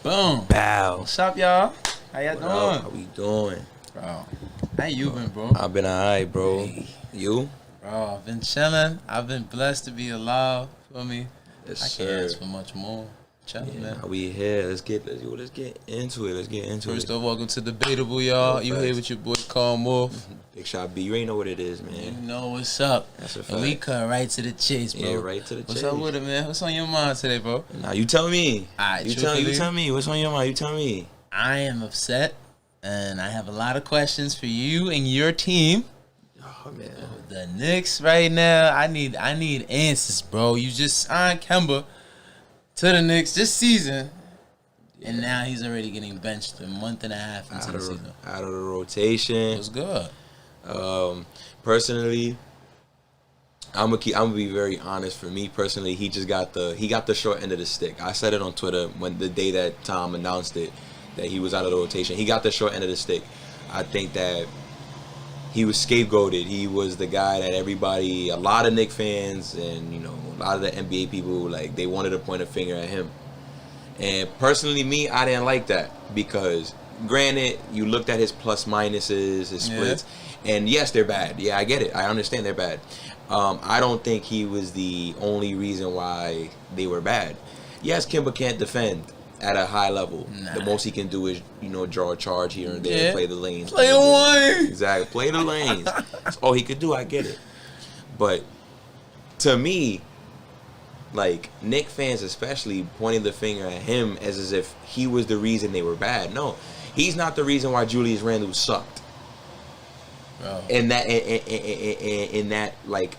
Boom. Bow. What's up, y'all? How y'all doing? How we doing? Bro, how you been, bro? I've been alright, bro. Hey. You? Bro, I've been chilling. I've been blessed to be alive. Feel me? Yes, I can't ask for much more. Chilling, man. We here. Let's get into it. First off, welcome to Debatable, y'all. You here with your boy Carl Wolf. Big Shot B. You ain't know what it is, man. You know what's up. That's a fact. And we cut right to the chase, bro. Yeah, right to the chase. What's up with it, man? What's on your mind today, bro? Nah, you tell me. Alright, you tell me. What's on your mind? You tell me. I am upset, and I have a lot of questions for you and your team. Oh man. The Knicks right now, I need answers, bro. You just signed Kemba to the Knicks this season, and now he's already getting benched a month and a half into the season. Out of the rotation. What's good? Personally, I'm gonna be very honest. For me personally, he got the short end of the stick. I said it on Twitter when the day that Tom announced it that he was out of the rotation. He got the short end of the stick. I think that he was scapegoated. He was the guy that everybody, a lot of Knicks fans and a lot of the NBA people, like, they wanted to point a finger at him. And personally, me, I didn't like that because, granted, you looked at his plus minuses, his splits, and yes, they're bad. Yeah, I get it. I understand they're bad. I don't think he was the only reason why they were bad. Yes, Kemba can't defend at a high level. Nah. The most he can do is, draw a charge here and there, play the lanes. Play the lanes. Exactly, play the lanes. That's all he could do. I get it. But to me, like, Knicks fans especially pointing the finger at him as if he was the reason they were bad. No, he's not the reason why Julius Randle sucked. Bro. In that like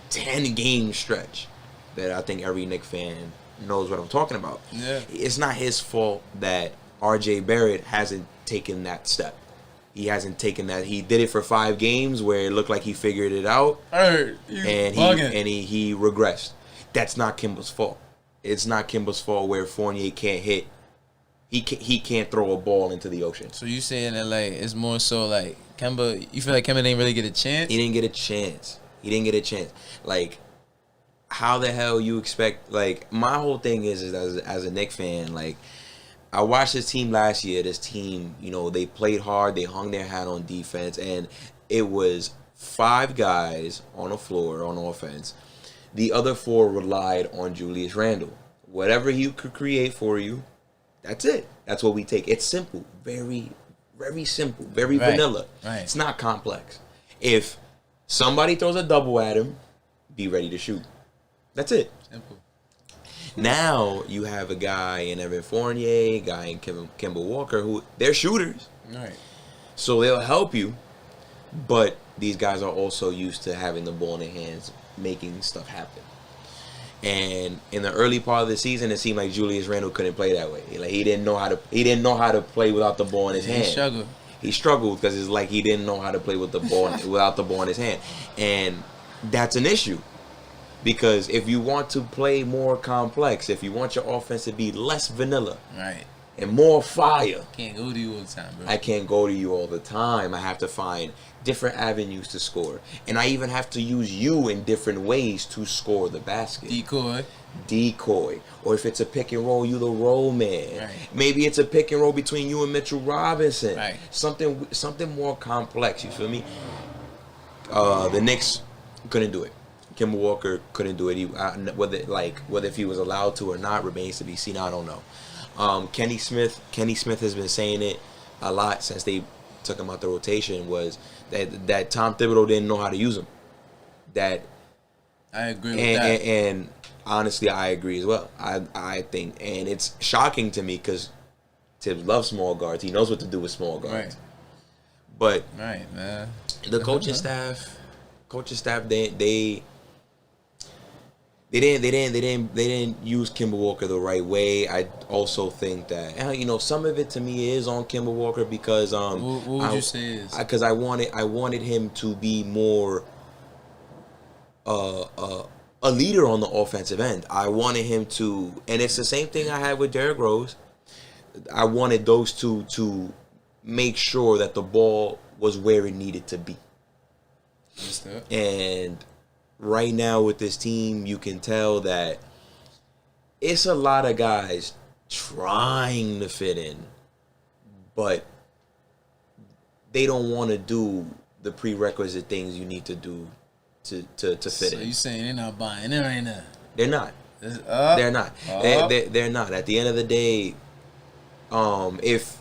10-game stretch that I think every Knicks fan knows what I'm talking about. Yeah. It's not his fault that RJ Barrett hasn't taken that step. He hasn't taken that. He did it for 5 games where it looked like he figured it out, and he regressed. That's not Kemba's fault. It's not Kemba's fault where Fournier can't hit. He can't throw a ball into the ocean. So you saying that, like, it's more so like Kemba? You feel like Kemba didn't really get a chance? He didn't get a chance. Like, how the hell you expect? Like, my whole thing is as a Knicks fan, like, I watched this team last year. This team, they played hard. They hung their hat on defense, and it was 5 guys on the floor on offense. The other 4 relied on Julius Randle. Whatever he could create for you, that's it. That's what we take. It's simple. Very, very simple. Very vanilla. Right. It's not complex. If somebody throws a double at him, be ready to shoot. That's it. Simple. Now you have a guy in Evan Fournier, a guy in Kemba Walker, who they're shooters. Right. So they'll help you, but these guys are also used to having the ball in their hands, making stuff happen. And in the early part of the season, it seemed like Julius Randle couldn't play that way. Like, he didn't know how to play without the ball in his hand. He struggled because it's like he didn't know how to play with the ball without the ball in his hand. And that's an issue. Because if you want to play more complex, if you want your offense to be less vanilla, right, and more fire, can't go to you all the time, bro. I can't go to you all the time. I have to find different avenues to score, and I even have to use you in different ways to score the basket. Decoy, or if it's a pick and roll, you the roll man. Right. Maybe it's a pick and roll between you and Mitchell Robinson. Right. Something more complex. You feel me? The Knicks couldn't do it. Kemba Walker couldn't do it. Whether if he was allowed to or not remains to be seen. I don't know. Kenny Smith has been saying it a lot since they took him out the rotation, was that Tom Thibodeau didn't know how to use him. That I agree with that. And honestly, I agree as well. I think, and it's shocking to me because Tibbs loves small guards. He knows what to do with small guards. Right. But right, man. The coaching staff, they didn't use Kemba Walker the right way. I also think that some of it to me is on Kemba Walker because what would you say is? Because I wanted him to be more a leader on the offensive end. I wanted him to, and it's the same thing I had with Derrick Rose. I wanted those two to make sure that the ball was where it needed to be. And right now with this team, you can tell that it's a lot of guys trying to fit in, but they don't want to do the prerequisite things you need to do to fit in. So you saying they're not buying in right now? They're not. They're not. They're not. At the end of the day, if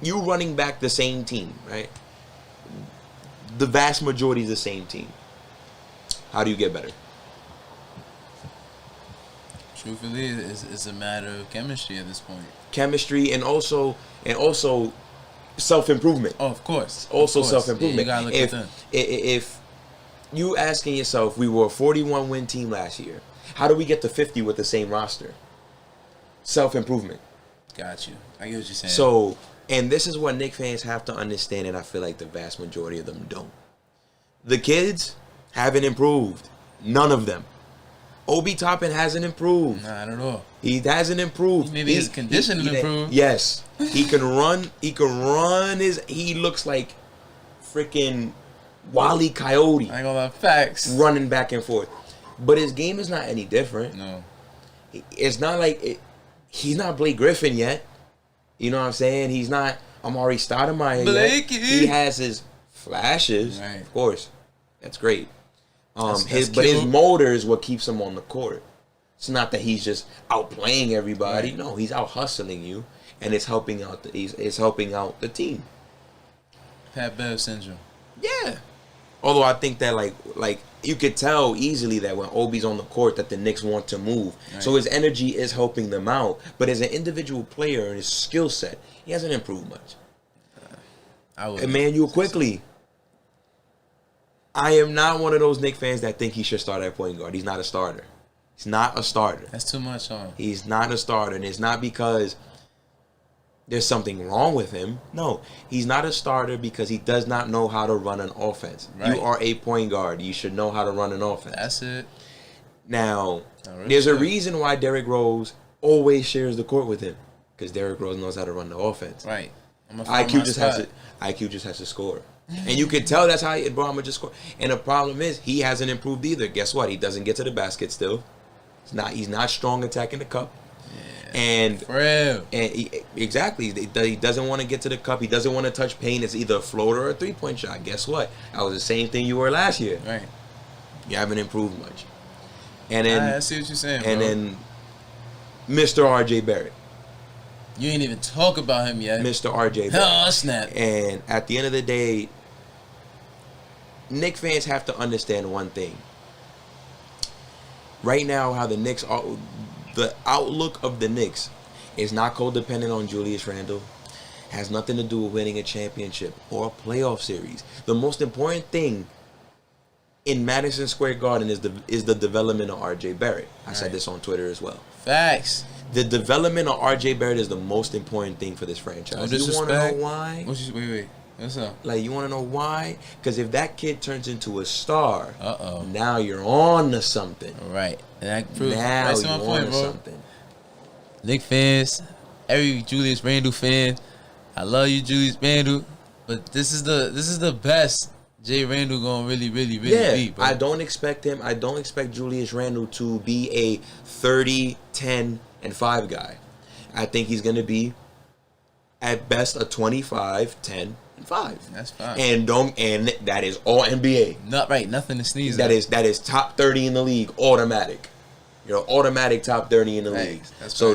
you running back the same team, right? The vast majority is the same team. How do you get better? Truthfully, it's a matter of chemistry at this point. Chemistry and also self-improvement. Oh, of course. Also of course. self-improvement. Yeah, you gotta look at them. If you asking yourself, we were a 41-win team last year. How do we get to 50 with the same roster? Self-improvement. Got you. I get what you're saying. So, and this is what Knicks fans have to understand, and I feel like the vast majority of them don't. The kids haven't improved. None of them. Obi Toppin hasn't improved. Not at all. He hasn't improved. Maybe his conditioning improved. Yes. He can run. He looks like freaking Wile E. Coyote. I ain't gonna lie, facts. Running back and forth. But his game is not any different. No. It's not like he's not Blake Griffin yet. You know what I'm saying? He's not Amari Stoudemire yet. He has his flashes, right. Of course. That's great. That's his motor is what keeps him on the court. It's not that he's just outplaying everybody. Right. No, he's out hustling you, and it's helping out the team. Pat Bev syndrome. Yeah. Although I think that like you could tell easily that when Obi's on the court that the Knicks want to move. Right. So his energy is helping them out. But as an individual player and his skill set, he hasn't improved much. Emmanuel quickly. I am not one of those Knicks fans that think he should start at point guard. He's not a starter. He's not a starter. That's too much on him. He's not a starter. And it's not because there's something wrong with him. No, he's not a starter because he does not know how to run an offense. Right. You are a point guard. You should know how to run an offense. That's it. Now, there's a reason why Derrick Rose always shares the court with him. Because Derrick Rose knows how to run the offense. Right. IQ just has to score. And you can tell that's how Obama just scored. And the problem is he hasn't improved either. Guess what? He doesn't get to the basket still. He's not strong attacking the cup. Yeah, and for real. And exactly. He doesn't want to get to the cup. He doesn't want to touch paint. It's either a floater or a three-point shot. Guess what? That was the same thing you were last year. Right. You haven't improved much. And then I see what you're saying, and bro. then Mr. R.J. Barrett. You ain't even talk about him yet. Mr. R.J. Barrett. Oh, snap. And at the end of the day, Knicks fans have to understand one thing. Right now, how the Knicks are, the outlook of the Knicks is not codependent on Julius Randle. Has nothing to do with winning a championship or a playoff series. The most important thing in Madison Square Garden is the development of R.J. Barrett. I said this on Twitter as well. Facts. The development of R.J. Barrett is the most important thing for this franchise. You want to know why? Wait. What's up? Like, you want to know why? Because if that kid turns into a star, now you're on to something. Right. And that proves now you're on to something. Knicks fans, every Julius Randle fan, I love you, Julius Randle, but this is the best Jay Randle gonna really be, bro. I don't expect Julius Randle to be a 30, 10, and 5 guy. I think he's gonna be at best a 25, 10, and 5. That's fine. And that is all NBA. Nothing to sneeze at. That is top 30 in the league, automatic. You're automatic top 30 in the league. So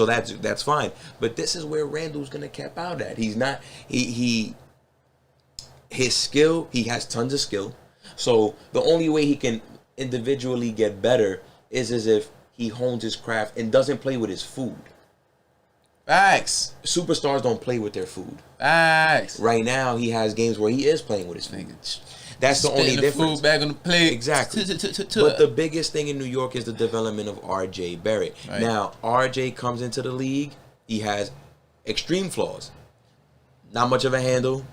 that's fine. But this is where Randle's gonna cap out at. He's not his skill, he has tons of skill. So the only way he can individually get better is as if he hones his craft and doesn't play with his food. Facts. Superstars don't play with their food. Facts. Right now, he has games where he is playing with his food. That's the only difference. Food back on the plate. Exactly. But the biggest thing in New York is the development of R.J. Barrett. Right. Now, R.J. comes into the league. He has extreme flaws. Not much of a handle.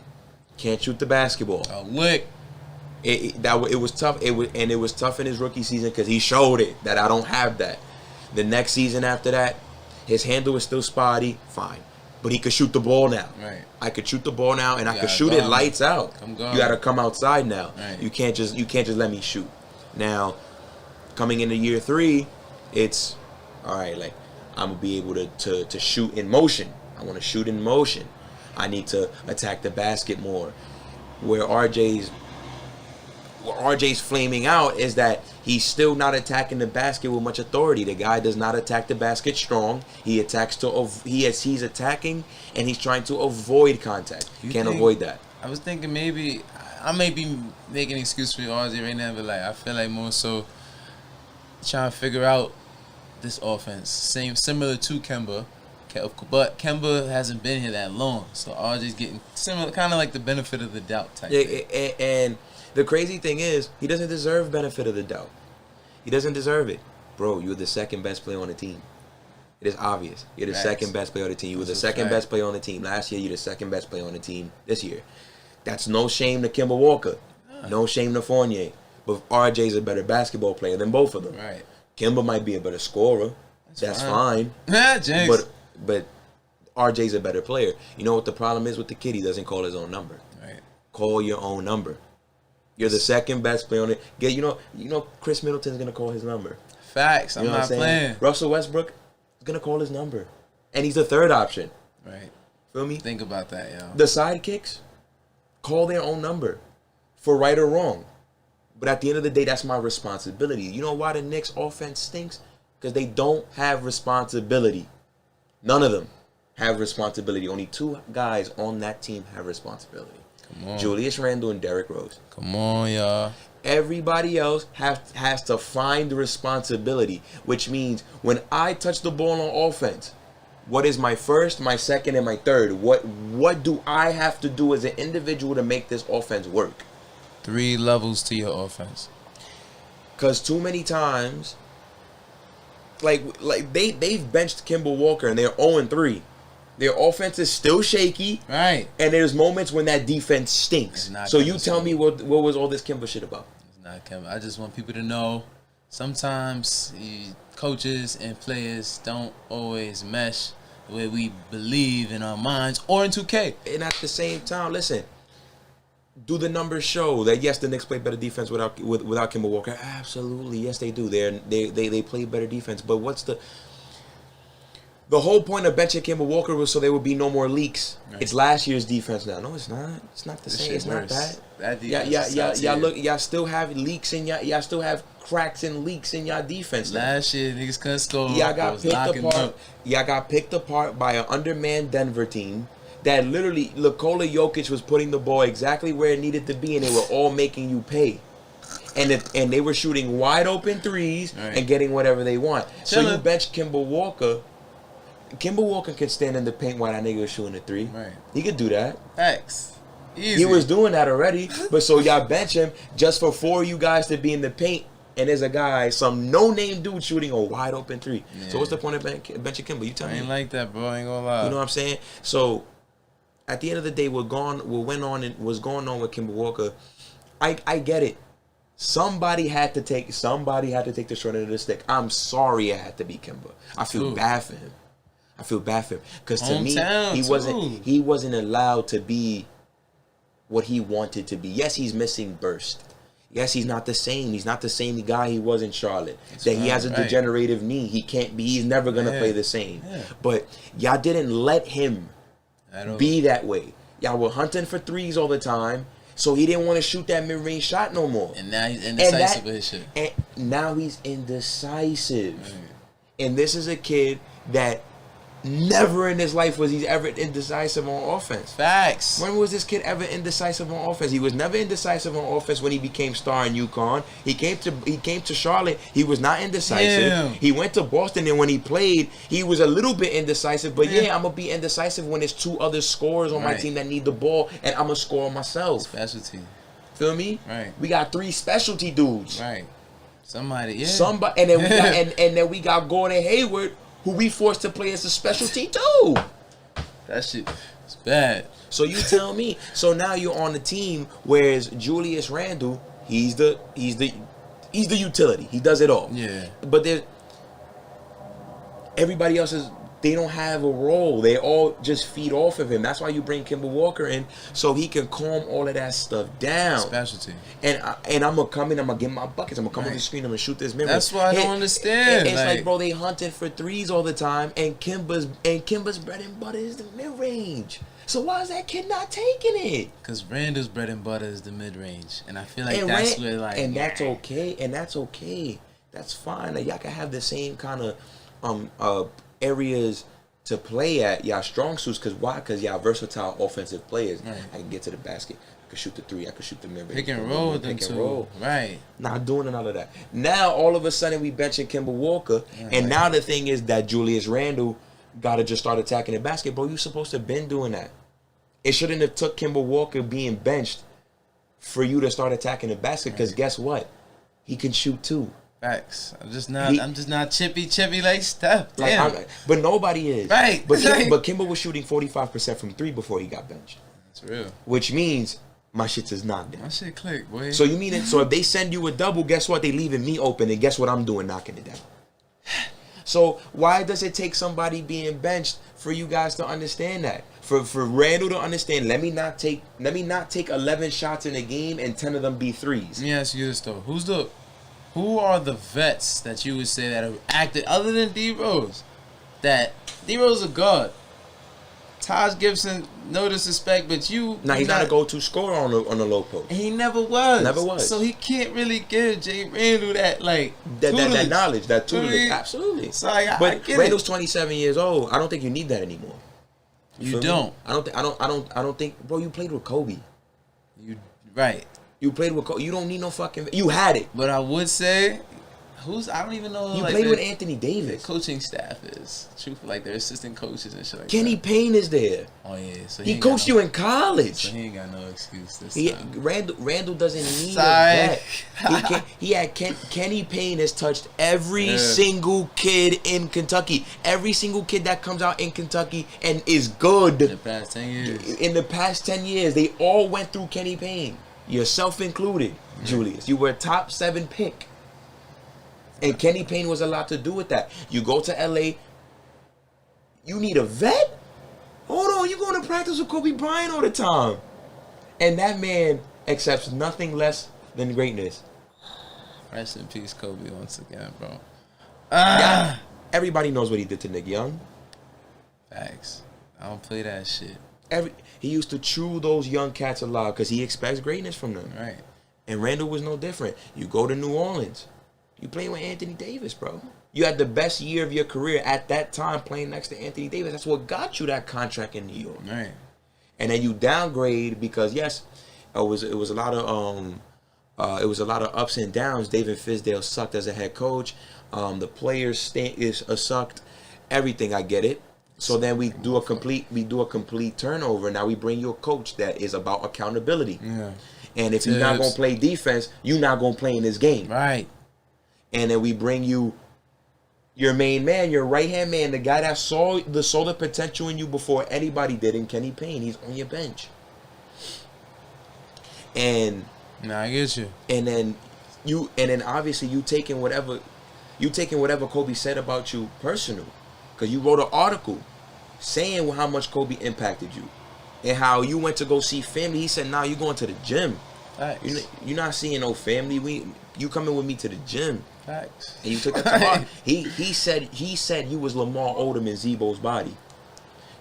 Can't shoot the basketball. A lick. It was tough. It was tough in his rookie season because he showed it that I don't have that. The next season after that, his handle is still spotty. Fine, but he could shoot the ball now. Right. I could shoot the ball now, and I could shoot it lights out. You got to come outside now. Right. You can't just let me shoot. Now, coming into year 3, it's all right. Like I'm gonna be able to shoot in motion. I want to shoot in motion. I need to attack the basket more. Where RJ's flaming out is that he's still not attacking the basket with much authority. The guy does not attack the basket strong. He attacks he's attacking and he's trying to avoid contact. Can't avoid that. I was thinking maybe I may be making an excuse for RJ right now, but like I feel like more so trying to figure out this offense. Similar to Kemba. But Kemba hasn't been here that long, so RJ's getting similar, kind of like the benefit of the doubt type thing. And the crazy thing is, he doesn't deserve benefit of the doubt. He doesn't deserve it. Bro, you're the second best player on the team. It is obvious. You're the second best player on the team. You were the second best player on the team. Last year, you're the second best player on the team this year. That's no shame to Kemba Walker. No shame to Fournier. But RJ's a better basketball player than both of them. Right. Kemba might be a better scorer. That's fine. Jinx. But RJ's a better player. You know what the problem is with the kid? He doesn't call his own number. Right. Call your own number. You're the second best player on it. You know Chris Middleton's gonna call his number. Facts. I'm not playing. Russell Westbrook is gonna call his number, and he's the third option. Right. Feel me? Think about that, yo. The sidekicks call their own number, for right or wrong. But at the end of the day, that's my responsibility. You know why the Knicks offense stinks? Because they don't have responsibility. None of them have responsibility. Only two guys on that team have responsibility. Come on. Julius Randle and Derrick Rose. Come on, y'all. Everybody else has to find the responsibility, which means when I touch the ball on offense, what is my first, my second, and my third? What do I have to do as an individual to make this offense work? 3 levels to your offense. Because too many times, like they've benched Kemba Walker and they're 0-3. Their offense is still shaky. Right. And there's moments when that defense stinks. So you tell me what was all this Kemba shit about? It's not Kemba. I just want people to know sometimes coaches and players don't always mesh the way we believe in our minds or in 2K. And at the same time, listen, do the numbers show that yes, the Knicks play better defense without Kemba Walker? Absolutely, yes, they do. They play better defense. But what's the whole point of benching Kemba Walker was so there would be no more leaks. Right. It's last year's defense now. No, it's not. It's not the same. It's not that. That defense. Y'all still have leaks in y'all still have cracks and leaks in y'all defense. Last year niggas couldn't score. Y'all got picked apart by an undermanned Denver team that literally Nikola Jokic was putting the ball exactly where it needed to be, and they were all making you pay. And they were shooting wide open threes and getting whatever they want. So you bench Kemba Walker. Kemba Walker can stand in the paint while that nigga was shooting a 3. Right. He could do that. X. Easy. He was doing that already. But so y'all bench him just for 4 of you guys to be in the paint, and there's a guy, some no-name dude shooting a wide open 3. Yeah. So what's the point of benching Kemba? You tell me. I ain't like that, bro. I ain't gonna lie. You know what I'm saying? So at the end of the day, what went on and was going on with Kemba Walker, I get it. Somebody had to take the short end of the stick. I'm sorry it had to be Kemba. I feel bad for him. Because to me, he wasn't allowed to be what he wanted to be. Yes, he's missing burst. Yes, he's not the same. He's not the same guy he was in Charlotte. He has a degenerative knee. He can't be. He's never gonna play the same. Yeah. But y'all didn't let him be that way. Y'all were hunting for threes all the time. So he didn't want to shoot that mid-range shot no more. And now he's indecisive with his shit. And now he's indecisive. And this is a kid that never in his life was he ever indecisive on offense. Facts. When was this kid ever indecisive on offense? He was never indecisive on offense when he became star in UConn. He came to Charlotte. He was not indecisive. Damn. He went to Boston, and when he played, he was a little bit indecisive. But I'm gonna be indecisive when there's 2 other scorers on my team that need the ball, and I'm gonna score myself. Specialty. Feel me? Right. We got 3 specialty dudes. Right. Somebody. And then we got Gordon Hayward, who we forced to play as a specialty too. That shit is bad. So you tell me. So now you're on the team, whereas Julius Randle, he's the utility. He does it all. Yeah. But everybody else is They don't have a role. They all just feed off of him. That's why you bring Kemba Walker in, so he can calm all of that stuff down. Specialty. And I'm gonna come in. I'm gonna get my buckets. I'm gonna come on the screen. I'm gonna shoot this mid-range. That's why I don't understand. It's like, bro, they hunting for threes all the time, and Kemba's bread and butter is the mid-range. So why is that kid not taking it? Because Randall's bread and butter is the mid-range, and I feel like that's where like. And that's okay. And that's okay. That's fine. Like, y'all can have the same kind of areas to play at, y'all strong suits. Because why? Because y'all versatile offensive players. Right. I can get to the basket. I can shoot the three. I can shoot the mid-range. Pick and roll with them too. Right. Not doing none of that. Now, all of a sudden, we benching Kemba Walker. And now the thing is that Julius Randle got to just start attacking the basket. Bro, you supposed to been doing that. It shouldn't have took Kemba Walker being benched for you to start attacking the basket. Because guess what? He can shoot too. Facts. I'm just not chippy like Steph. Damn. But nobody is. Right. But Kemba was shooting 45% from 3 before he got benched. That's real. Which means my shit is knocked down. My shit click, boy. So you mean it? So if they send you a double, guess what? They leaving me open, and guess what I'm doing? Knocking it down. So why does it take somebody being benched for you guys to understand that? For Randall to understand, let me not take 11 shots in a game and 10 of them be threes. Let me ask you this though: Who are the vets that you would say that are active other than D Rose? That D Rose a guard. Taj Gibson, no disrespect, but he's not a go-to scorer on the low post. He never was. Never was. So he can't really give Jay Randall that that knowledge, that tutelage. Absolutely. So I get Randall's 27 years old. I don't think you need that anymore. You don't. I don't think. Bro, you played with Kobe. Right. You played with Kobe. You don't need no fucking. You had it. But I would say, I don't even know. You played with Anthony Davis. Coaching staff is truthful, like their assistant coaches and shit like Kenny that. Payne is there. Oh yeah, so he coached you in college. So he ain't got no excuse this time. Randall doesn't need that. He had Kenny Payne has touched every single kid in Kentucky. Every single kid that comes out in Kentucky and is good. In the past 10 years. In the past 10 years, they all went through Kenny Payne. Yourself included, Julius. You were a top 7 pick. And Kenny Payne was a lot to do with that. You go to LA, you need a vet? Hold on, you going to practice with Kobe Bryant all the time. And that man accepts nothing less than greatness. Rest in peace, Kobe, once again, bro. Yeah, everybody knows what he did to Nick Young. Facts. I don't play that shit. He used to chew those young cats alive because he expects greatness from them. Right. And Randall was no different. You go to New Orleans. You playing with Anthony Davis, bro. You had the best year of your career at that time playing next to Anthony Davis. That's what got you that contract in New York. Right. And then you downgrade because yes, it was a lot of ups and downs. David Fizdale sucked as a head coach. The players sucked. Everything, I get it. So then we do a complete turnover. Now we bring you a coach that is about accountability. Yeah. And if you're not gonna play defense, you're not gonna play in this game. Right. And then we bring you your main man, your right-hand man, the guy that saw the potential in you before anybody did, in Kenny Payne. He's on your bench. And I get you. And then obviously you taking whatever Kobe said about you personal. Because you wrote an article saying how much Kobe impacted you. And how you went to go see family. He said, nah, you going to the gym. Facts. You're not seeing no family. You coming with me to the gym. Facts. And you took that to heart. He said you was Lamar Odom in Zebo's body.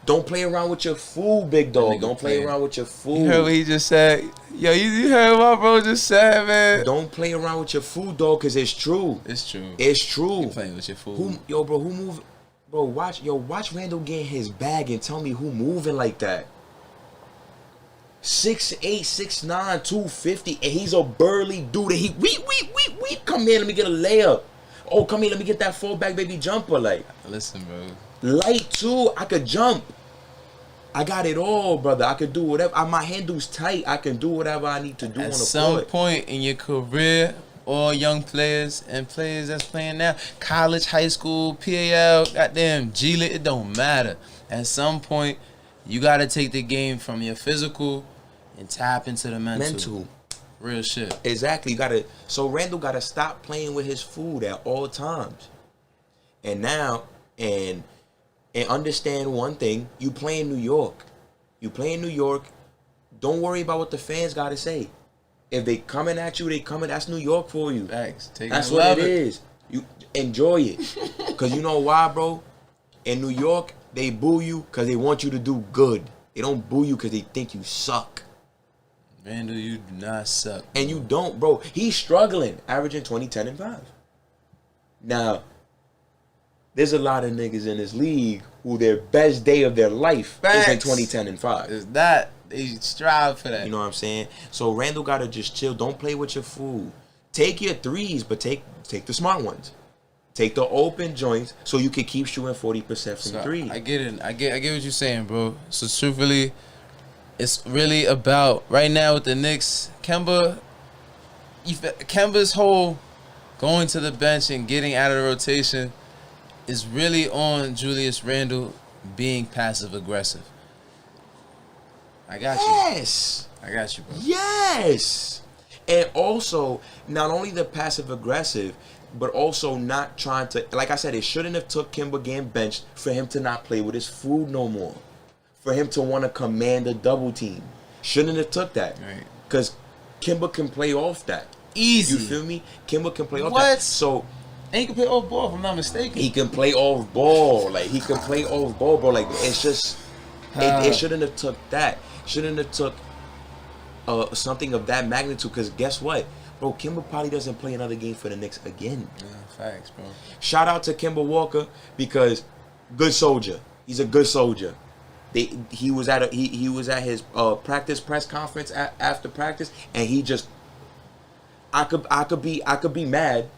Don't play around with your food, big dog. Don't play around with your food. You heard what he just said? Yo, you heard what my bro just said, man? Don't play around with your food, dog, because it's true. It's true. It's true. You playing with your food. Who moved? Bro, watch Randall get in his bag and tell me who moving like that. 6'8", 6'9", 250, and he's a burly dude. And we come here, let me get a layup. Oh, come here, let me get that fallback baby jumper. Like, listen, bro. Light too, I could jump. I got it all, brother. I could do whatever. My handle's tight. I can do whatever I need to do on the court. At some point in your career, all young players and players that's playing now, college, high school, PAL, goddamn G League, it don't matter. At some point, you got to take the game from your physical and tap into the mental. Real shit. Exactly. So Randall got to stop playing with his food at all times. And And understand one thing: you play in New York. You play in New York. Don't worry about what the fans got to say. If they coming at you, they coming. That's New York for you. Facts. That's what it is. You enjoy it, cause you know why, bro. In New York, they boo you cause they want you to do good. They don't boo you cause they think you suck. Randall, you do not suck. And you don't, bro. He's struggling, averaging 20, 10, and 5. Now, there's a lot of niggas in this league who their best day of their life is in 20, 10, and 5. It's that. They strive for that. You know what I'm saying? So Randall gotta just chill. Don't play with your food. Take your threes, but take the smart ones. Take the open joints so you can keep shooting 40% from three. I get it. I get what you're saying, bro. So truthfully, it's really about right now with the Knicks, Kemba's whole going to the bench and getting out of the rotation is really on Julius Randle being passive aggressive. I got you. Yes. I got you, bro. Yes. And also, not only the passive aggressive, but also not trying to, like I said, it shouldn't have took Kemba getting benched for him to not play with his food no more. For him to want to command a double team. Shouldn't have took that. Right. Because Kemba can play off that. Easy. You feel me? Kemba can play off What? that. So And he can play off ball, if I'm not mistaken. he can play off ball. Like, he can play off ball, bro. Like, it's just, it shouldn't have took that. Shouldn't have took something of that magnitude. Because guess what? Bro, Kemba probably doesn't play another game for the Knicks again. Yeah, facts, bro. Shout out to Kemba Walker because good soldier. He's a good soldier. He was at his press conference after practice, and he just I could be mad,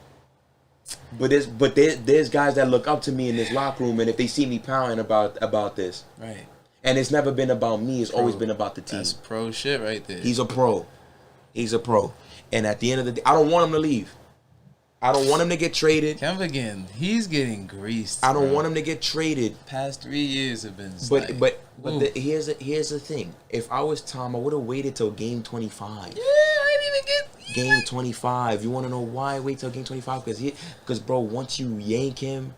but there's guys that look up to me in this locker room, and if they see me pouting about this, Right. And it's never been about me. It's always been about the team. That's pro shit right there. He's a pro. He's a pro. And at the end of the day, I don't want him to leave. I don't want him to get traded. Kemba he's getting greased. I don't bro. want him to get traded. Past 3 years have been. Here's the thing. If I was Tom, I would have waited till game 25. Yeah, I didn't even get game 25. You want to know why? Wait till game 25 because bro, once you yank him,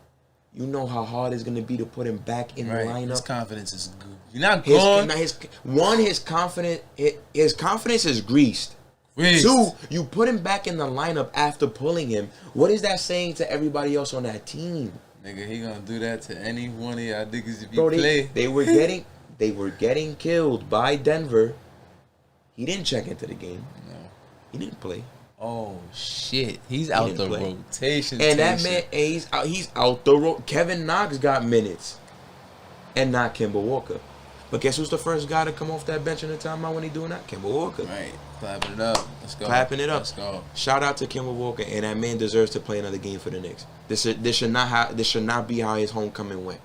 you know how hard it's gonna be to put him back in the lineup. His confidence is good. You're not gone. His confidence is greased. Two, you put him back in the lineup after pulling him. What is that saying to everybody else on that team? Nigga, he gonna do that to any one of y'all niggas if you Bro, play. They were getting killed by Denver. He didn't check into the game. No. He didn't play. Oh shit, he's out the rotation. And that man, he's out the road. Kevin Knox got minutes, and not Kemba Walker. But guess who's the first guy to come off that bench in the timeout when he doing that? Kemba Walker. Right, clapping it up. Let's go. Clapping it up. Let's go. Shout out to Kemba Walker, and that man deserves to play another game for the Knicks. This should not be how his homecoming went.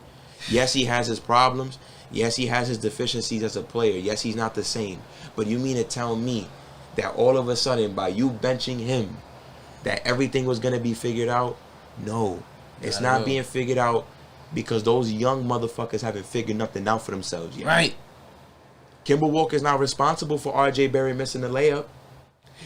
Yes, he has his problems. Yes, he has his deficiencies as a player. Yes, he's not the same. But you mean to tell me that all of a sudden, by you benching him, that everything was going to be figured out? No. It's not being figured out because those young motherfuckers haven't figured nothing out for themselves yet. Right. Kemba Walker's not responsible for R.J. Barrett missing the layup.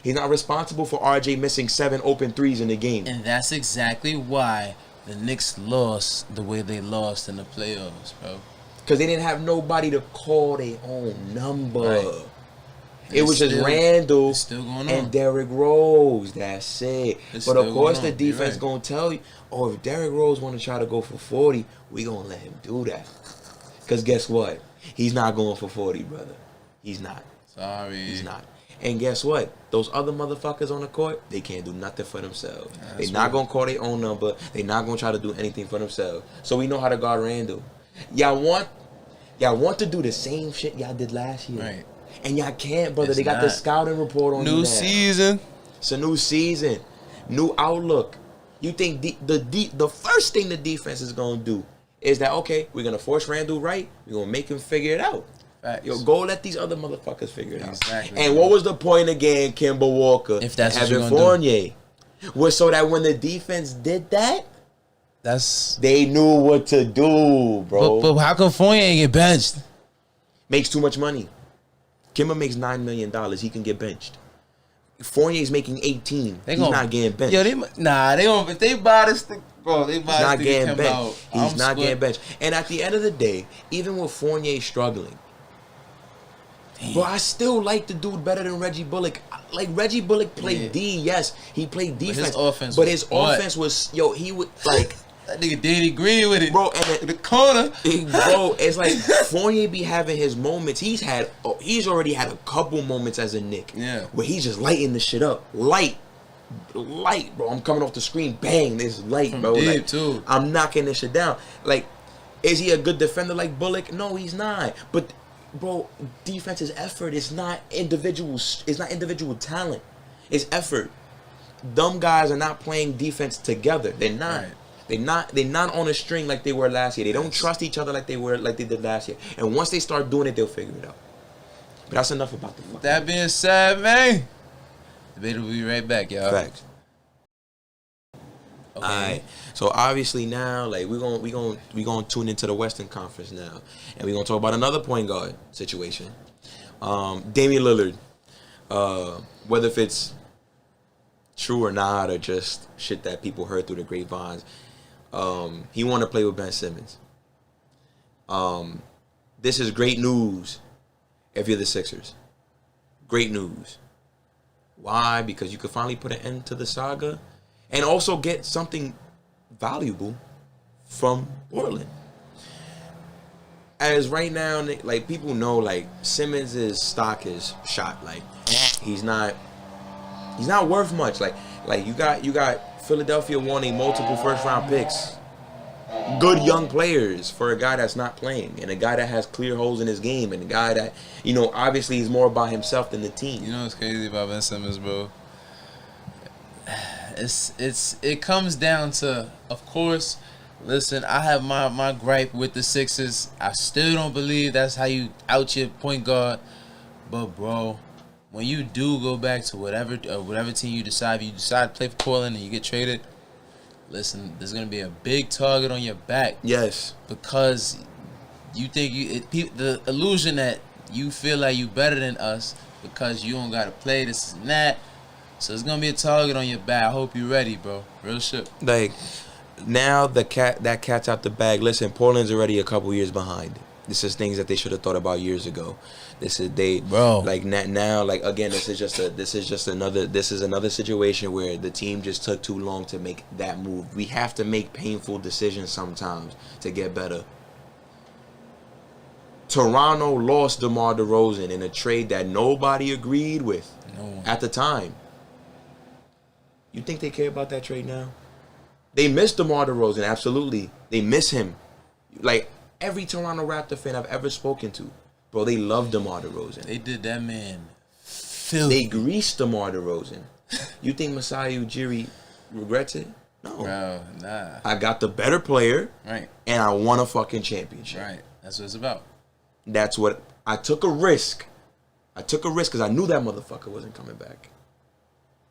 He's not responsible for R.J. missing 7 open threes in the game. And that's exactly why the Knicks lost the way they lost in the playoffs, bro. Because they didn't have nobody to call their own number. Right. It was just Randall and Derrick Rose. That's it. But of course the defense right. going to tell you, oh, if Derrick Rose want to try to go for 40, we going to let him do that. Because guess what? He's not going for 40, brother. He's not. Sorry. He's not. And guess what? Those other motherfuckers on the court, they can't do nothing for themselves. They're not going to call their own number. They're not going to try to do anything for themselves. So we know how to guard Randall. Y'all want to do the same shit y'all did last year. Right. And y'all can't, brother. They got the scouting report on you now. New season. It's a new season. New outlook. You think the first thing the defense is going to do is that, okay, we're going to force Randall right. We're going to make him figure it out. Facts. Yo, go let these other motherfuckers figure it out. Exactly. And what was the point again, Kemba Walker? If that's what having you're Fournier was so that when the defense did that, they knew what to do, bro. But how come Fournier ain't get benched? Makes too much money. Kemba makes $9 million. He can get benched. Fournier's making 18. He's not getting benched. Yo, if they buy this, Bro, they He's not getting benched. He's not getting getting benched. And at the end of the day, even with Fournier struggling, bro, I still like the dude better than Reggie Bullock. Like, Reggie Bullock played D, yes. He played defense. But his offense was, he would, like... That nigga Danny Green with it. Bro, and the corner. Bro, it's like Fournier be having his moments. He's already had a couple moments as a Knick. Yeah. Where he's just lighting the shit up. Light, bro. I'm coming off the screen. Bang, this light, From bro. deep, Like, too. I'm knocking this shit down. Like, is he a good defender like Bullock? No, he's not. But, bro, defense is effort. It's not individual talent. It's effort. Dumb guys are not playing defense together. They're not. Right. They're not on a string like they were last year. They don't trust each other like they did last year. And once they start doing it, they'll figure it out. But that's enough about the fuck. That being said, man, Debate will be right back, y'all. Facts. Okay. Alright. So obviously now, like, we gonna tune into the Western Conference now. And we're gonna talk about another point guard situation. Damian Lillard. Whether if it's true or not, or just shit that people heard through the grapevines. He wanted to play with Ben Simmons. This is great news if you're the Sixers. Great news. Why? Because you could finally put an end to the saga and also get something valuable from Portland. As right now, like, people know, like, Simmons' stock is shot. Like, he's not worth much. Like you got Philadelphia wanting multiple first round picks. Good young players for a guy that's not playing, and a guy that has clear holes in his game, and a guy that, obviously he's more about himself than the team. You know what's crazy about Ben Simmons, bro? It comes down to, of course, listen, I have my gripe with the Sixers. I still don't believe that's how you out your point guard. But, bro, when you do go back to whatever team you decide to play for Portland and you get traded, listen, there's going to be a big target on your back. Yes. Because you think the illusion that you feel like you better than us because you don't got to play this and that. So it's going to be a target on your back. I hope you're ready, bro. Real shit. Like, now that cat's out the bag. Listen, Portland's already a couple years behind. This is things that they should have thought about years ago. This is another situation where the team just took too long to make that move. We have to make painful decisions sometimes to get better. Toronto lost DeMar DeRozan in a trade that nobody agreed with at the time. You think they care about that trade now? They miss DeMar DeRozan, absolutely. They miss him. Like, every Toronto Raptor fan I've ever spoken to, bro, they love DeMar DeRozan. They did that man filthy. They greased DeMar DeRozan. You think Masai Ujiri regrets it? No. Bro, nah. I got the better player. Right. And I won a fucking championship. Right. That's what it's about. That's what... I took a risk. Because I knew that motherfucker wasn't coming back.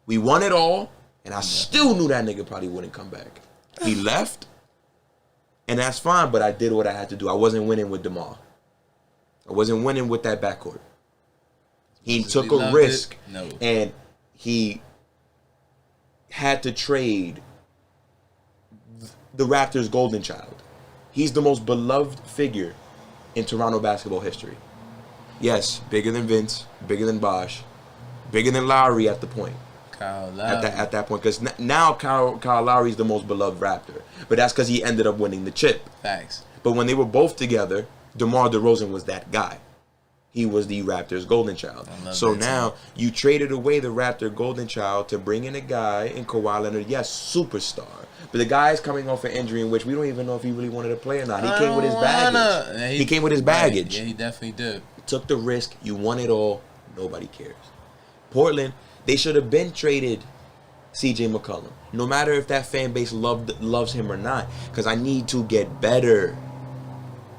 We won it all, and I still knew that nigga probably wouldn't come back. He left, and that's fine, but I did what I had to do. I wasn't winning with DeMar. I wasn't winning with that backcourt. He took a risk, and he had to trade the Raptors' golden child. He's the most beloved figure in Toronto basketball history. Yes, bigger than Vince, bigger than Bosh, bigger than Lowry at the point. Kyle Lowry. At that point, because now Kyle Lowry is the most beloved Raptor, but that's because he ended up winning the chip. Facts. But when they were both together, DeMar DeRozan was that guy. He was the Raptors' golden child. So now you traded away the Raptor golden child to bring in a guy in Kawhi Leonard, yes, superstar. But the guy is coming off an injury in which we don't even know if he really wanted to play or not. He came with his baggage. Yeah, he came with his baggage. Yeah, he definitely did. Took the risk. You won it all. Nobody cares. Portland, they should have been traded CJ McCollum. No matter if that fan base loves him or not. Because I need to get better.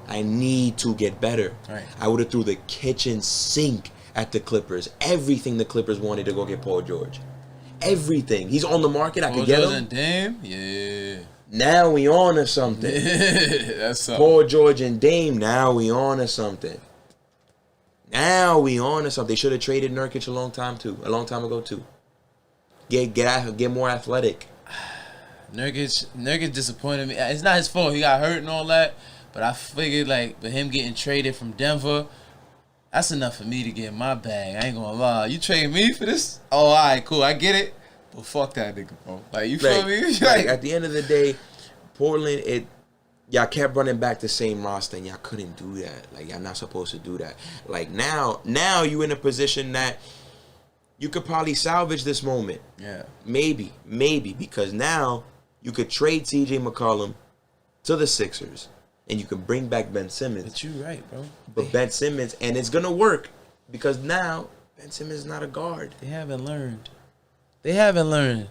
Right. I would have threw the kitchen sink at the Clippers. Everything the Clippers wanted to go get Paul George. Everything. He's on the market. I could get him. Paul George and Dame? Yeah. Now we on to something. That's something. Paul George and Dame. Now we on to something. They should have traded Nurkic a long time ago too. Get more athletic. Nurkic disappointed me. It's not his fault. He got hurt and all that. But I figured, like, with him getting traded from Denver, that's enough for me to get my bag. I ain't gonna lie. You trade me for this? Oh, all right, cool. I get it. But fuck that nigga, bro. Like, you feel me? Like, at the end of the day, Portland, y'all kept running back the same roster, and y'all couldn't do that. Like, y'all not supposed to do that. Like, now you in a position that you could probably salvage this moment. Yeah. Maybe, because now you could trade C.J. McCollum to the Sixers, and you can bring back Ben Simmons. But you right, bro. But Ben Simmons, and it's going to work, because now Ben Simmons is not a guard. They haven't learned. They haven't learned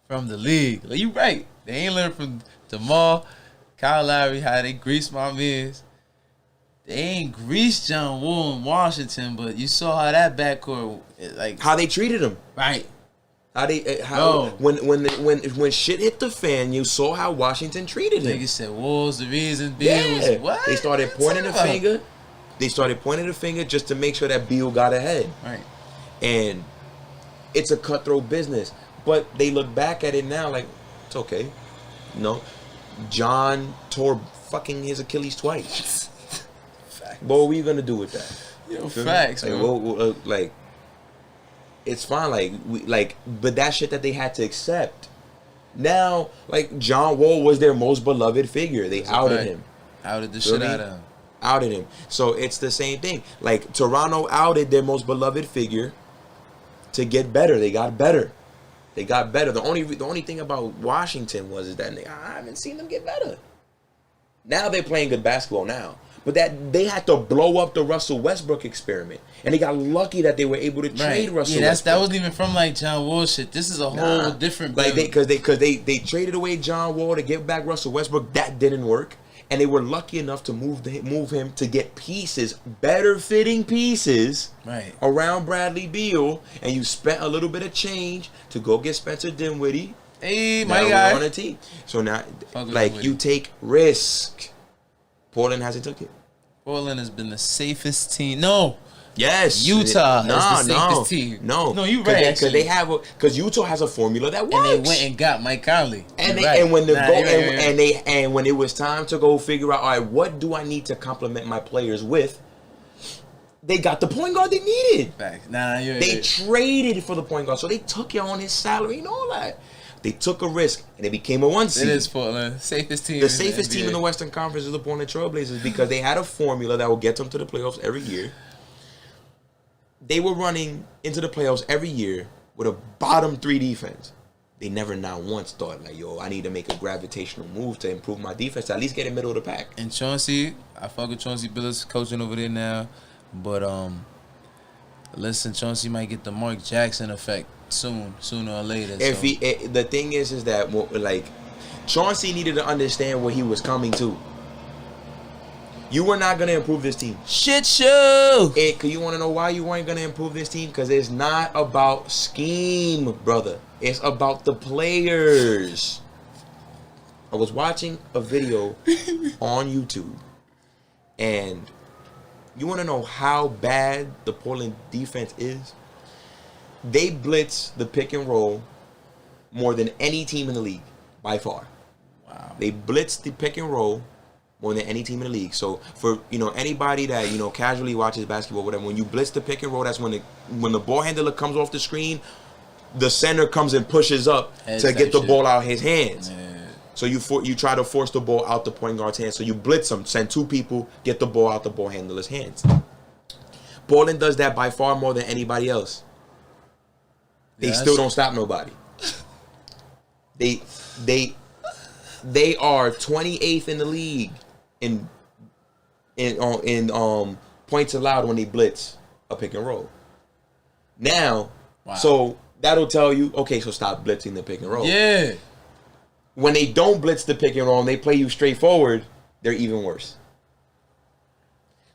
from the league. Like, you right. They ain't learned from Jamal, Kyle Lowry, how they greased my mans. They ain't greased John Wall in Washington, but you saw how that backcourt, like, how they treated him. Right. When shit hit the fan, you saw how Washington treated him. Niggas said Wall's the reason. Beal was what? They started pointing the finger. They started pointing the finger just to make sure that Beal got ahead. Right. And it's a cutthroat business. But they look back at it now like, it's okay. No. John tore fucking his Achilles twice. Facts. What were you going to do with that? Yo, facts, like, bro. Like, it's fine. But that shit that they had to accept. Now, like, John Wall was their most beloved figure. They outed him. Outed the shit out of him. Outed him. So it's the same thing. Like, Toronto outed their most beloved figure to get better. They got better. The only thing about Washington is that I haven't seen them get better. Now they're playing good basketball now. But that they had to blow up the Russell Westbrook experiment. And they got lucky that they were able to trade Russell Westbrook. That wasn't even from like John Wall shit. This is a whole different like because they traded away John Wall to get back Russell Westbrook. That didn't work. And they were lucky enough to move him to get pieces, better fitting pieces around Bradley Beal. And you spent a little bit of change to go get Spencer Dinwiddie. Hey, my guy. On a team. So now, like, you take risk. Portland hasn't took it. Portland has been the safest team. No. Yes. Utah is the safest team. No, you right. Because Utah has a formula that works. And they went and got Mike Conley. And when it was time to go figure out, all right, what do I need to complement my players with? They got the point guard they needed. They traded for the point guard, so they took you on his salary and all that. They took a risk, and they became a 1 seed. It is Portland. Safest team. The safest team in the Western Conference is the Portland Trailblazers because they had a formula that will get them to the playoffs every year. They were running into the playoffs every year with a bottom 3 defense. They never not once thought, like, yo, I need to make a gravitational move to improve my defense, to at least get in middle of the pack. And Chauncey, I fuck with Chauncey Billups coaching over there now. But, listen, Chauncey might get the Mark Jackson effect sooner or later. The thing is that, like, Chauncey needed to understand what he was coming to. You were not going to improve this team. Shit show! You want to know why you weren't going to improve this team? Because it's not about scheme, brother. It's about the players. I was watching a video on YouTube, and you want to know how bad the Portland defense is? They blitz the pick and roll more than any team in the league, by far. Wow. They blitz the pick and roll more than any team in the league. So for anybody that casually watches basketball, whatever, when you blitz the pick and roll, that's when the ball handler comes off the screen, the center comes and pushes up to get the ball out of his hands. Yeah. So you try to force the ball out the point guard's hands. So you blitz them, send 2 people, get the ball out the ball handler's hands. Portland does that by far more than anybody else. They still don't stop nobody. They are 28th in the league in points allowed when they blitz a pick and roll. Now, so that'll tell you, okay, so stop blitzing the pick and roll. Yeah. When they don't blitz the pick and roll and they play you straightforward, they're even worse.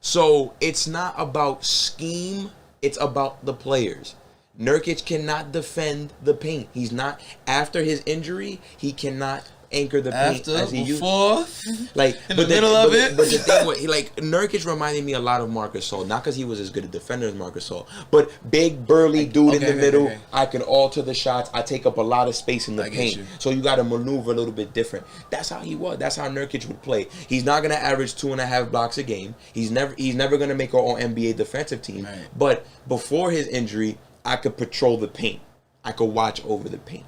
So it's not about scheme, it's about the players. Nurkic cannot defend the paint. He's not, after his injury, he cannot anchor the paint as he before, like in the middle of it. But the thing was, Nurkic reminded me a lot of Marc Gasol, not because he was as good a defender as Marc Gasol, but big burly dude in the middle. Okay. I can alter the shots. I take up a lot of space in the paint, so you got to maneuver a little bit different. That's how he was. That's how Nurkic would play. He's not gonna average 2.5 blocks a game. He's never gonna make our own NBA defensive team. Right. But before his injury, I could patrol the paint. I could watch over the paint.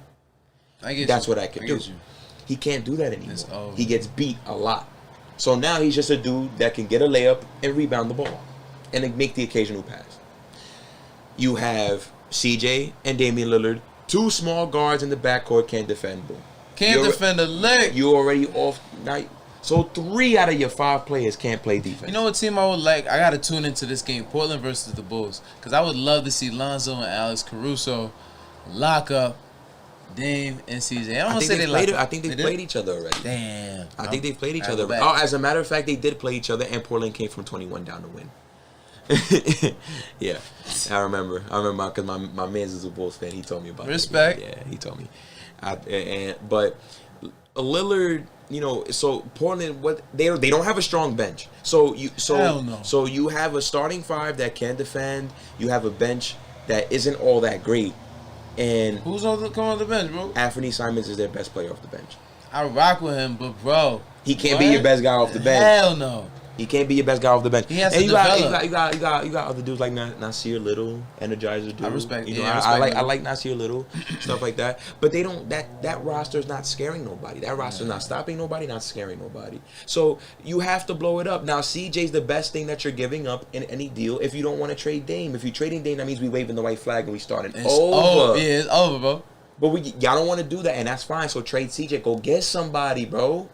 That's what I could do. He can't do that anymore. He gets beat a lot. So now he's just a dude that can get a layup and rebound the ball and make the occasional pass. You have CJ and Damian Lillard, 2 small guards in the backcourt, can't defend. Can't defend a lick. You already off now. So 3 out of your 5 players can't play defense. You know what team I would like? I got to tune into this game, Portland versus the Bulls, because I would love to see Lonzo and Alex Caruso lock up Dame and CJ. I think they played each other already. Damn. I think they played each other. Oh, as a matter of fact, they did play each other, and Portland came from 21 down to win. Yeah, I remember because my man's is a Bulls fan. He told me about respect. Yeah, he told me. But Lillard, so Portland, they don't have a strong bench. So you have a starting 5 that can defend. You have a bench that isn't all that great. And who's come on the bench, bro? Anthony Simons is their best player off the bench. I rock with him, but bro, he can't be your best guy off the bench. Hell no. He can't be your best guy off the bench. He has to develop. You got other dudes like Nasir Little, Energizer dude. I respect. I like Nasir Little, stuff like that. But they don't. That roster's not scaring nobody. That roster's not stopping nobody, not scaring nobody. So you have to blow it up. Now CJ's the best thing that you're giving up in any deal. If you don't want to trade Dame, if you're trading Dame, that means we waving the white flag and we starting over. Yeah, it's over, bro. But y'all don't want to do that, and that's fine. So trade CJ. Go get somebody, bro.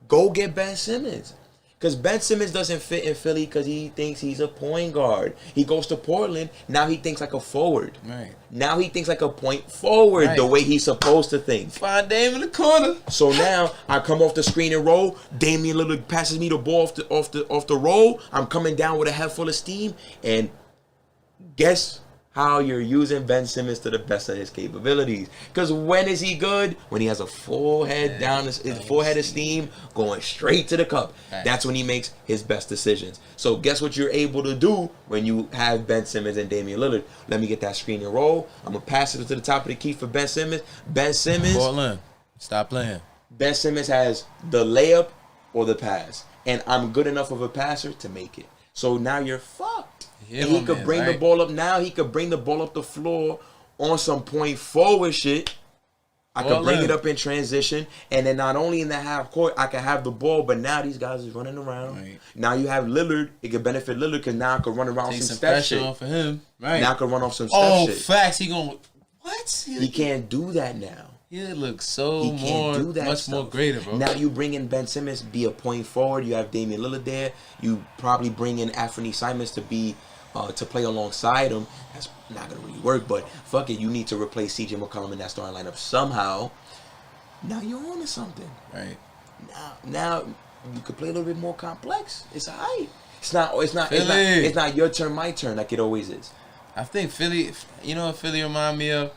Go get Ben Simmons. Because Ben Simmons doesn't fit in Philly because he thinks he's a point guard. He goes to Portland, now he thinks like a forward. Right. Now he thinks like a point forward, the way he's supposed to think. Find Dame in the corner. So now I come off the screen and roll. Damian Lillard passes me the ball off the roll. I'm coming down with a head full of steam. And guess how you're using Ben Simmons to the best of his capabilities. Because when is he good? When he has a full head full head of steam going straight to the cup. Right. That's when he makes his best decisions. So guess what you're able to do when you have Ben Simmons and Damian Lillard? Let me get that screen and roll. I'm going to pass it to the top of the key for Ben Simmons. Ben Simmons. Portland, stop playing. Ben Simmons has the layup or the pass. And I'm good enough of a passer to make it. So now you're fucked. And he could bring the ball up now. He could bring the ball up the floor on some point forward shit. I could bring it up in transition. And then not only in the half court, I can have the ball, but now these guys is running around. Right. Now you have Lillard. It could benefit Lillard because now I could run around some step shit. Off of him. Right. Now I could run off some step shit. Oh, facts. He going, what? He can't do that now. He looks much more greater, bro. Now you bring in Ben Simmons, be a point forward. You have Damian Lillard there. You probably bring in Anthony Simons to be to play alongside him. That's not gonna really work, but fuck it. You need to replace CJ McCollum in that starting lineup somehow. Now you're on to something. Right. Now you could play a little bit more complex. It's alright. It's not your turn, my turn, like it always is. I think Philly. You know what Philly remind me of?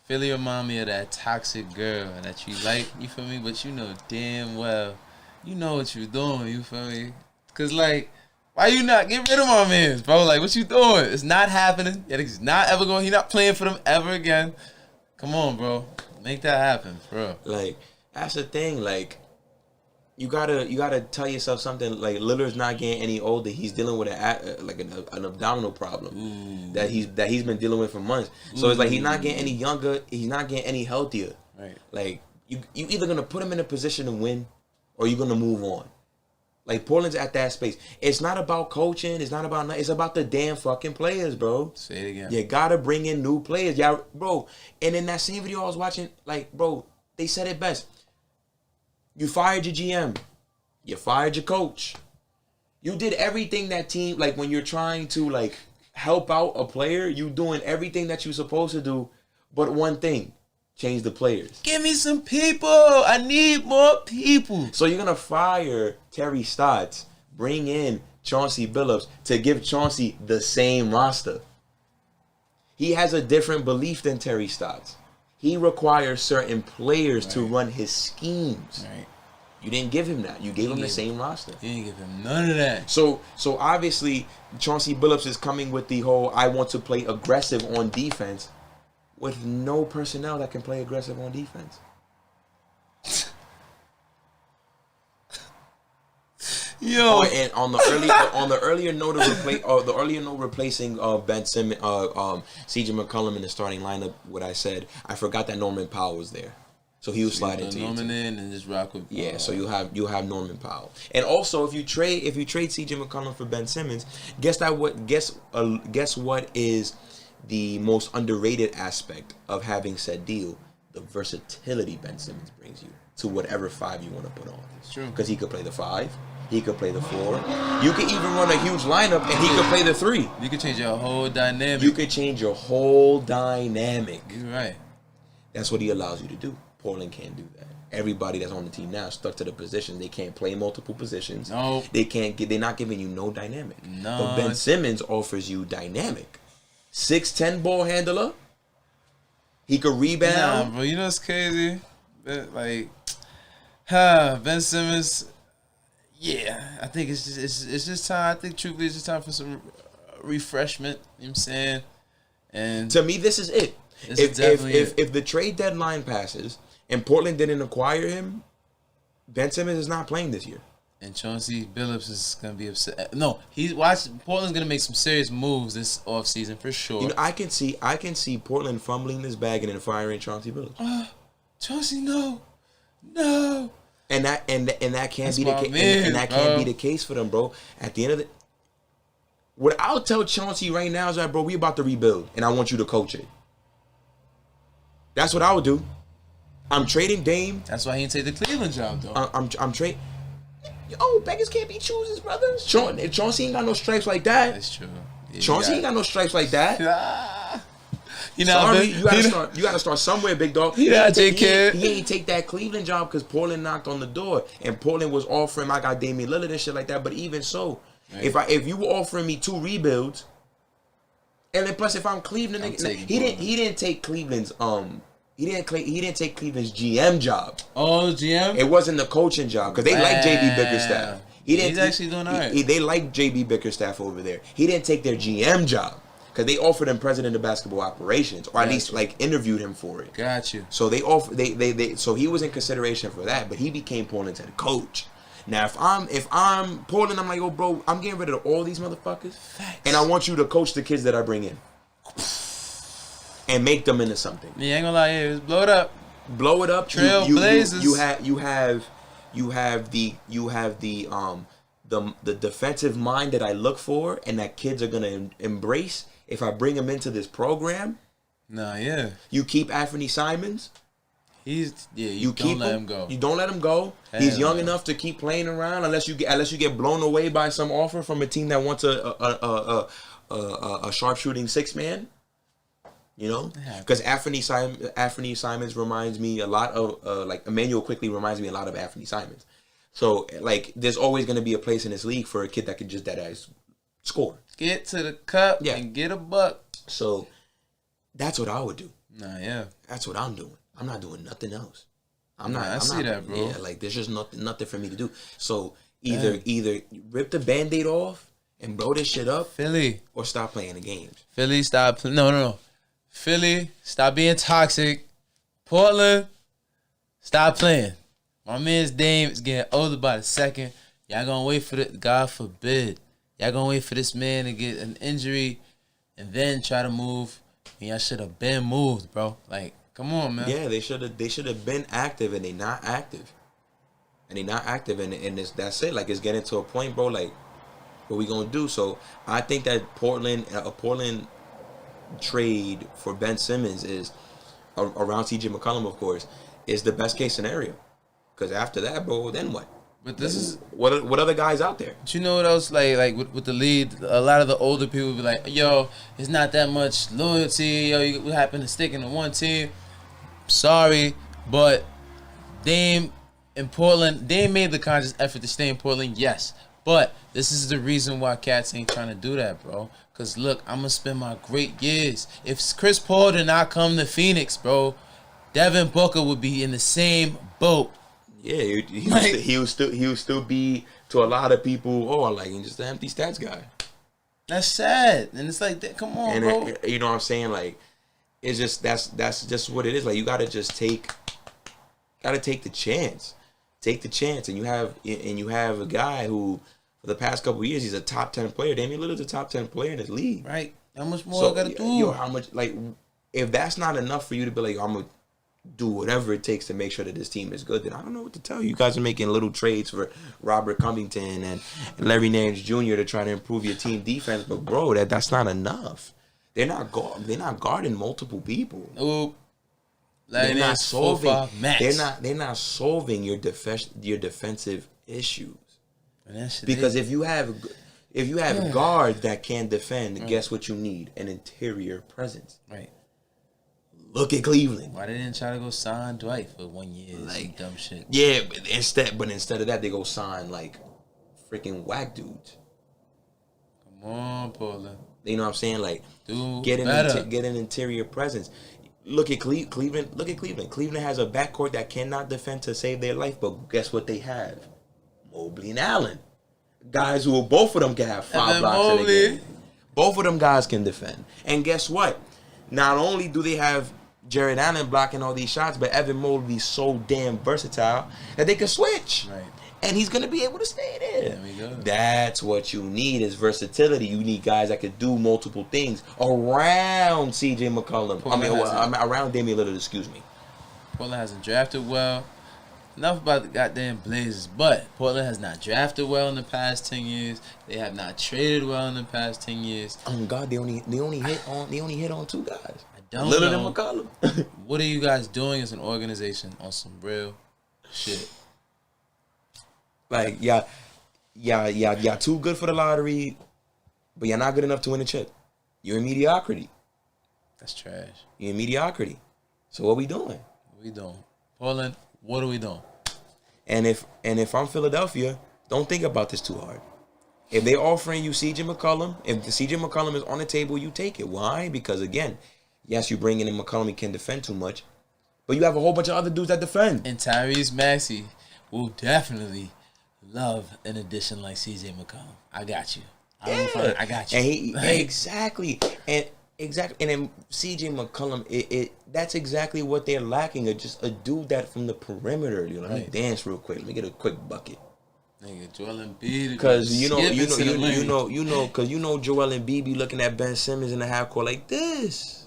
Philly remind me of that toxic girl that you like, you feel me? But you know damn well, you know what you're doing, you feel me? Cause like, why you not get rid of my mans, bro? Like, what you doing? It's not happening. He's not ever going. He's not playing for them ever again. Come on, bro, make that happen, bro. Like, that's the thing. Like, you gotta tell yourself something. Like, Lillard's not getting any older. He's dealing with an abdominal problem that he's been dealing with for months. So it's like he's not getting any younger. He's not getting any healthier. Right. Like you either gonna put him in a position to win, or you're gonna move on. Like, Portland's at that space. It's not about coaching. It's not about nothing. It's about the damn fucking players, bro. Say it again. You gotta bring in new players, yeah, bro. And in that same video I was watching, like, bro, they said it best. You fired your GM. You fired your coach. You did everything that team, like, when you're trying to, like, help out a player, you doing everything that you're supposed to do, but one thing, change the players. Give me some people. I need more people. So you're going to fire Terry Stotts, bring in Chauncey Billups to give Chauncey the same roster. He has a different belief than Terry Stotts. He requires certain players to run his schemes. Right. You didn't give him that. You gave him the same roster. You didn't give him none of that. So obviously, Chauncey Billups is coming with the whole I want to play aggressive on defense with no personnel that can play aggressive on defense. Yo, and on the earlier note of replacing Ben Simmons, C.J. McCollum in the starting lineup, what I said, I forgot that Norman Powell was there, so he was sliding into Norman in and just rock with. So you have Norman Powell, and also if you trade C.J. McCollum for Ben Simmons, guess what is the most underrated aspect of having said deal? The versatility Ben Simmons brings you to whatever five you want to put on. It's true, because he could play the 5. He could play the 4. You could even run a huge lineup and he could play the 3. You could change your whole dynamic. You could change your whole dynamic. You're right. That's what he allows you to do. Portland can't do that. Everybody that's on the team now is stuck to the position. They can't play multiple positions. No. They're not giving you no dynamic. No. But Ben Simmons offers you dynamic. 6'10" ball handler. He could rebound. Nah, bro. You know what's crazy? Ben Simmons. Yeah, I think it's just time. I think truthfully, it's just time for some refreshment. You know what I'm saying? And to me, this is it. If the trade deadline passes and Portland didn't acquire him, Ben Simmons is not playing this year. And Chauncey Billups is gonna be upset. No, Portland's gonna make some serious moves this offseason for sure. You know, I can see Portland fumbling this bag and then firing Chauncey Billups. Chauncey, no. And that can't be the case for them, bro. At the end of what I'll tell Chauncey right now is that, bro, we about to rebuild, and I want you to coach it. That's what I would do. I'm trading Dame. That's why he didn't take the Cleveland job, though. I'm trading. Oh, beggars can't be choosers, brothers. Chauncey ain't got no stripes like that. That's true. Yeah, Chauncey ain't got no stripes like that. You know, sorry, you gotta start somewhere, big dog. He ain't take that Cleveland job because Portland knocked on the door, and Portland was offering. I got Damian Lillard and shit like that. But even so, right. if you were offering me 2 rebuilds, and then plus if I'm Cleveland, he didn't take Cleveland's he didn't take Cleveland's GM job. Oh, GM. It wasn't the coaching job because they like JB Bickerstaff. He's actually doing all right. They like JB Bickerstaff over there. He didn't take their GM job. Because they offered him president of basketball operations, or at least like interviewed him for it. Got you. So so he was in consideration for that, but he became Portland's head coach. Now if I'm Portland, I'm like, yo, bro, I'm getting rid of all these motherfuckers, and I want you to coach the kids that I bring in, and make them into something. Yeah, ain't gonna lie, yeah, blow it up. Blow it up. Trailblazers. You have the defensive mind that I look for, and that kids are gonna embrace. If I bring him into this program, you keep Anthony Simons. You don't let him go. You don't let him go. He's young enough to keep playing around, unless you get blown away by some offer from a team that wants a sharpshooting 6-man. You know, because Anthony Simons reminds me a lot of like Emmanuel Quickly reminds me a lot of Anthony Simons. So like, there's always going to be a place in this league for a kid that could just dead-ass score. Get to the cup and get a buck. So that's what I would do. That's what I'm doing. I'm not doing nothing else. I see that, bro. Yeah, like there's just nothing for me to do. So either rip the Band-Aid off and blow this shit up, Philly, or stop playing the games. Philly, stop. No. Philly, stop being toxic. Portland, stop playing. My man's Dame is getting older by the second. Y'all gonna wait for God forbid. Y'all gonna wait for this man to get an injury and then try to move. And y'all should have been moved, bro. Like, come on, man. Yeah, they should have been active, and they not active. And that's it. Like, it's getting to a point, bro. Like, what we gonna do? So I think that a Portland trade for Ben Simmons is around C.J. McCollum, of course, is the best case scenario. Because after that, bro, then what? But this is what other guys out there? But you know what else? Like with the lead, a lot of the older people be like, "Yo, it's not that much loyalty. Yo, you happen to stick in the one team." Sorry, but Dame in Portland, Dame made the conscious effort to stay in Portland. Yes, but this is the reason why cats ain't trying to do that, bro. Cause look, I'm gonna spend my great years. If Chris Paul did not come to Phoenix, bro, Devin Booker would be in the same boat. Yeah, he would still be to a lot of people. Oh, like he's just an empty stats guy. That's sad, and it's like, come on, bro. You know what I'm saying? Like, it's just that's just what it is. Like, you gotta just take the chance. Take the chance, and you have a guy who, for the past couple of years, he's a top 10 player. Damian Lillard's a top 10 player in this league. Right. How much more I gotta do? Yo, how much? Like, if that's not enough for you to be like, I'm gonna do whatever it takes to make sure that this team is good, then I don't know what to tell you. You guys are making little trades for Robert Covington and Larry Nance Jr. to try to improve your team defense, but bro, that's not enough. They're not guarding multiple people. Nope. They're not solving. They're not solving your defensive issues. Because if you have guards that can defend, guess what you need? An interior presence. Right. Look at Cleveland. Why they didn't try to go sign Dwight for 1 year? Like dumb shit. Yeah, but instead of that, they go sign like freaking whack dudes. Come on, Portland. You know what I'm saying? Like, get an interior presence. Look at Cleveland. Look at Cleveland. Cleveland has a backcourt that cannot defend to save their life, but guess what they have? Mobley and Allen. Guys who both of them can have 5 blocks in a game. Both of them guys can defend. And guess what? Not only do they have Jared Allen blocking all these shots, but Evan Mobley's so damn versatile that they can switch. Right. And he's going to be able to stay there. There we go. That's what you need is versatility. You need guys that could do multiple things around CJ McCollum. Around Damian Lillard, excuse me. Portland hasn't drafted well. Enough about the goddamn Blazers, but Portland has not drafted well in the past 10 years. They have not traded well in the past 10 years. Oh God, they only hit on 2 guys. I don't Lillard know. and McCollum. What are you guys doing as an organization on some real shit? Like, y'all too good for the lottery, but you're not good enough to win a chip. You're in mediocrity. That's trash. You're in mediocrity. So what we doing? What we doing? Portland, what are we doing? And if I'm Philadelphia, don't think about this too hard. If they're offering you CJ McCollum, if the CJ McCollum is on the table, you take it. Why? Because again, yes, you're bringing in McCollum, he can't defend too much, but you have a whole bunch of other dudes that defend. And Tyrese Maxey will definitely love an addition like CJ McCollum. I got you. I got you. And exactly. And then CJ McCollum, that's exactly what they're lacking. Just a dude that from the perimeter. You know, let me dance real quick. Let me get a quick bucket. Nigga, Joel Embiid. Because you know Joel Embiid be looking at Ben Simmons in the half court like this.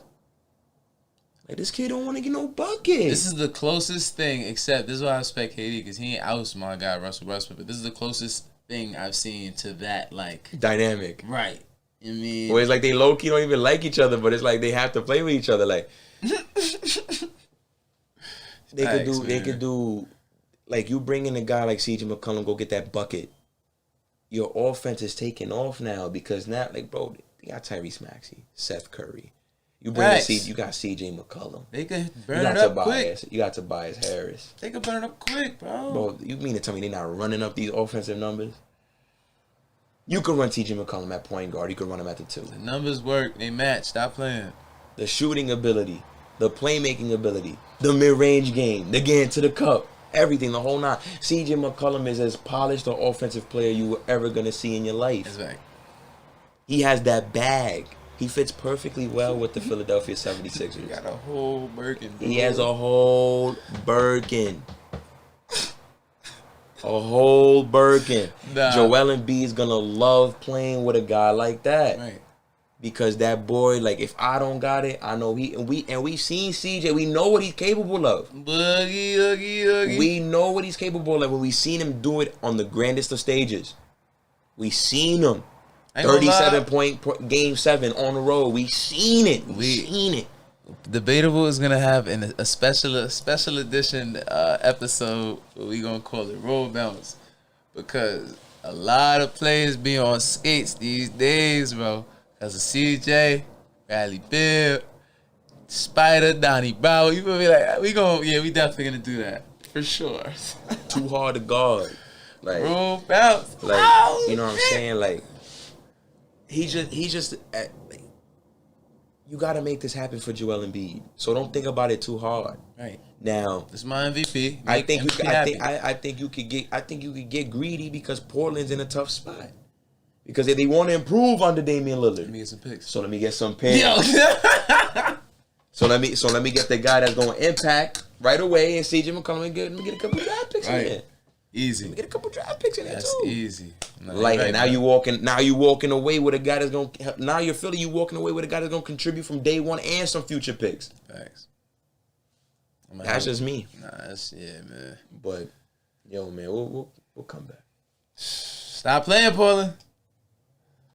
Like, this kid don't want to get no bucket. This is the closest thing, except this is why I respect KD, because he ain't out my guy Russell Westbrook, but this is the closest thing I've seen to that, like, dynamic. Right. I mean, where it's like they low key don't even like each other, but it's like they have to play with each other. Like they could do like you bring in a guy like CJ McCollum, go get that bucket. Your offense is taking off now because now, like, bro, you got Tyrese Maxey, Seth Curry. You bring you got CJ McCollum. They could burn it up quick. You got Tobias Harris. They could burn it up quick, bro. Bro, you mean to tell me they're not running up these offensive numbers? You can run T.J. McCollum at point guard. You can run him at the 2. The numbers work. They match. Stop playing. The shooting ability, the playmaking ability, the mid-range game, the getting to the cup, everything, the whole 9. C.J. McCollum is as polished an offensive player you were ever going to see in your life. That's right. He has that bag. He fits perfectly well with the Philadelphia 76ers. He got a whole Birkin. Bro. He has a whole Birkin. A whole Birkin. Nah. Joel Embiid is gonna love playing with a guy like that, right? Because that boy, like, if I don't got it, I know we seen CJ. We know what he's capable of. Boogie. We know what he's capable of. When we seen him do it on the grandest of stages, we seen him 37-point game 7 on the road. We seen it. We seen it. Debatable is gonna have a special edition episode. We gonna call it Roll Bounce, because a lot of players be on skates these days, bro. Cause of CJ, Bradley Beal, Spider, Donnie Brown. You gonna be like, we definitely gonna do that for sure. Too hard to guard. Like, Roll Bounce. You know what I'm saying? Like, he just. you got to make this happen for Joel Embiid. So don't think about it too hard. Right. Now, this is my MVP. I think you could get greedy because Portland's in a tough spot. Because if they want to improve under Damian Lillard. Let me get some picks. So let me get some picks. So let me get the guy that's going to impact right away and CJ McCollum and let me get a couple draft picks in there. Easy. Let me get a couple draft picks in there That's too. Easy. Like right, now you walking away with a guy that's going to now you're feeling you walking away with a guy that's going to contribute from day one and some future picks. Facts. That's just me. Nah, that's man. But yo, man, we'll come back. Stop playing, Portland.